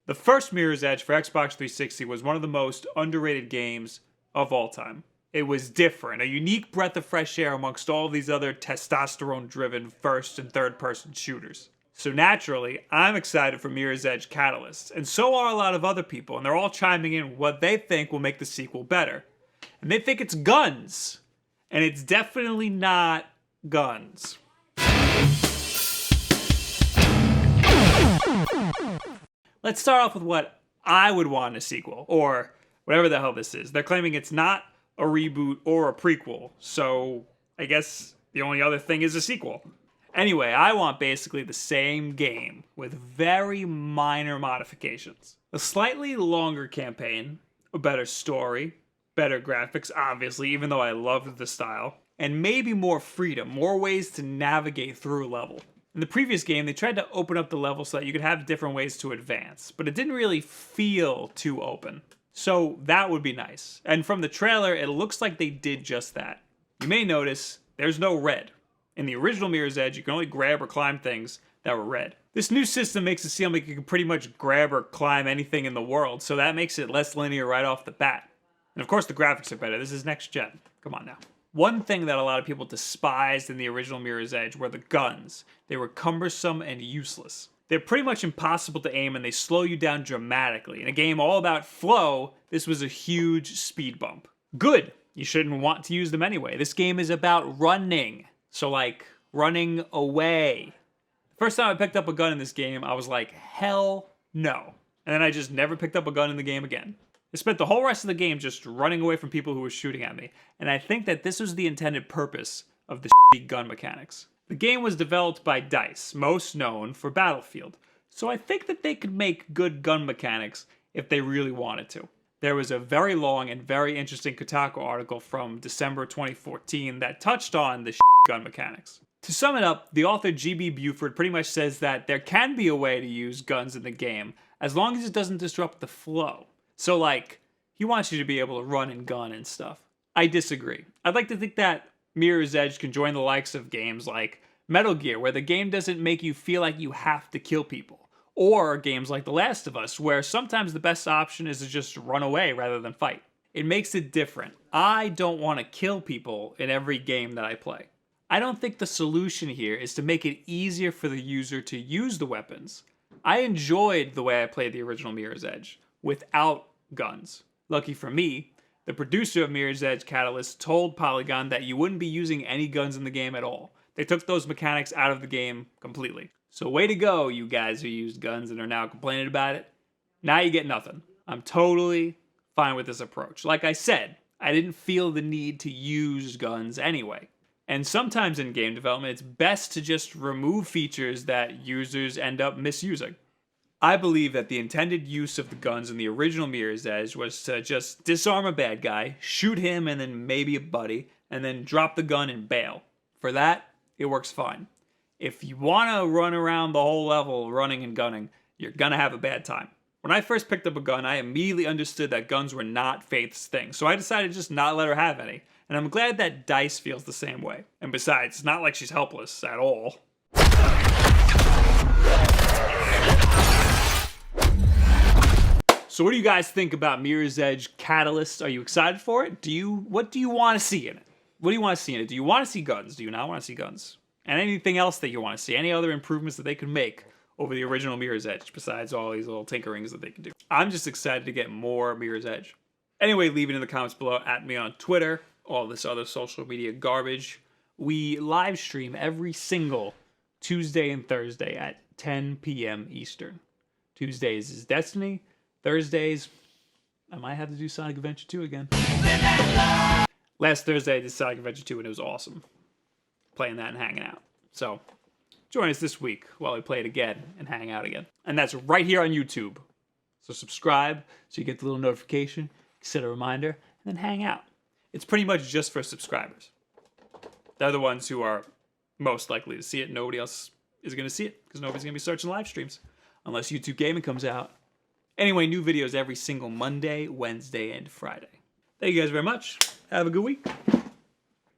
The first Mirror's Edge for Xbox 360 was one of the most underrated games of all time. It was different, a unique breath of fresh air amongst all these other testosterone-driven first and third-person shooters. So naturally, I'm excited for Mirror's Edge Catalyst, and so are a lot of other people, and they're all chiming in what they think will make the sequel better. And they think it's guns, and it's definitely not guns. Let's start off with what I would want in a sequel, or whatever the hell this is. They're claiming it's not a reboot or a prequel, so I guess the only other thing is a sequel. Anyway, I want basically the same game with very minor modifications. A slightly longer campaign, a better story, better graphics, obviously, even though I loved the style, and maybe more freedom, more ways to navigate through a level. In the previous game, they tried to open up the level so that you could have different ways to advance, but it didn't really feel too open. So that would be nice. And from the trailer, it looks like they did just that. You may notice there's no red. In the original Mirror's Edge, you can only grab or climb things that were red. This new system makes it seem like you can pretty much grab or climb anything in the world, so that makes it less linear right off the bat. And of course the graphics are better. This is next gen. Come on now. One thing that a lot of people despised in the original Mirror's Edge were the guns. They were cumbersome and useless. They're pretty much impossible to aim and they slow you down dramatically. In a game all about flow, this was a huge speed bump. Good! You shouldn't want to use them anyway. This game is about running. So like, running away. First time I picked up a gun in this game, I was like, hell no. And then I just never picked up a gun in the game again. I spent the whole rest of the game just running away from people who were shooting at me. And I think that this was the intended purpose of the shitty gun mechanics. The game was developed by DICE, most known for Battlefield. So I think that they could make good gun mechanics if they really wanted to. There was a very long and very interesting Kotaku article from December 2014 that touched on the gun mechanics. To sum it up, the author G.B. Buford pretty much says that there can be a way to use guns in the game as long as it doesn't disrupt the flow. So like, he wants you to be able to run and gun and stuff. I disagree. I'd like to think that Mirror's Edge can join the likes of games like Metal Gear, where the game doesn't make you feel like you have to kill people. Or games like The Last of Us, where sometimes the best option is to just run away rather than fight. It makes it different. I don't want to kill people in every game that I play. I don't think the solution here is to make it easier for the user to use the weapons. I enjoyed the way I played the original Mirror's Edge, without guns. Lucky for me, the producer of Mirror's Edge Catalyst told Polygon that you wouldn't be using any guns in the game at all. They took those mechanics out of the game completely. So way to go, you guys who used guns and are now complaining about it. Now you get nothing. I'm totally fine with this approach. Like I said, I didn't feel the need to use guns anyway. And sometimes in game development, it's best to just remove features that users end up misusing. I believe that the intended use of the guns in the original Mirror's Edge was to just disarm a bad guy, shoot him and then maybe a buddy, and then drop the gun and bail. For that, it works fine. If you want to run around the whole level running and gunning, you're gonna have a bad time. When I first picked up a gun, I immediately understood that guns were not Faith's thing, so I decided to just not let her have any. And I'm glad that DICE feels the same way. And besides, it's not like she's helpless at all. So what do you guys think about Mirror's Edge Catalyst? Are you excited for it? What do you want to see in it? What do you want to see in it? Do you want to see guns? Do you not want to see guns? And anything else that you want to see? Any other improvements that they could make over the original Mirror's Edge besides all these little tinkerings that they can do? I'm just excited to get more Mirror's Edge. Anyway, leave it in the comments below. At me on Twitter. All this other social media garbage. We live stream every single Tuesday and Thursday at 10 p.m. Eastern. Tuesdays is Destiny. Thursdays, I might have to do Sonic Adventure 2 again. Last Thursday I did Sonic Adventure 2 and it was awesome. Playing that and hanging out. So, join us this week while we play it again and hang out again. And that's right here on YouTube. So subscribe so you get the little notification, set a reminder, and then hang out. It's pretty much just for subscribers. They're the ones who are most likely to see it. Nobody else is going to see it because nobody's going to be searching live streams unless YouTube Gaming comes out. Anyway, new videos every single Monday, Wednesday, and Friday. Thank you guys very much. Have a good week.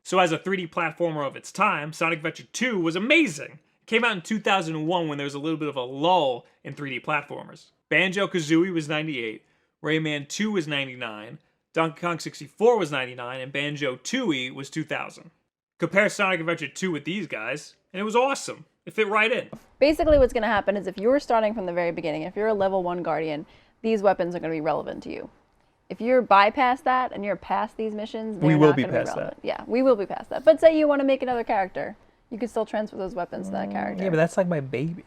So as a 3D platformer of its time, Sonic Adventure 2 was amazing. It came out in 2001 when there was a little bit of a lull in 3D platformers. Banjo-Kazooie was 98, Rayman 2 was 99, Donkey Kong 64 was 99, and Banjo-Tooie was 2000. Compare Sonic Adventure 2 with these guys, and it was awesome. It fit right in. Basically what's going to happen is if you're starting from the very beginning, if you're a level 1 Guardian, these weapons are going to be relevant to you. If you're bypass that and you're past these missions, they're not going to be relevant. Yeah, we will be past that. But say you want to make another character, you can still transfer those weapons to that character. Yeah, but that's like my baby.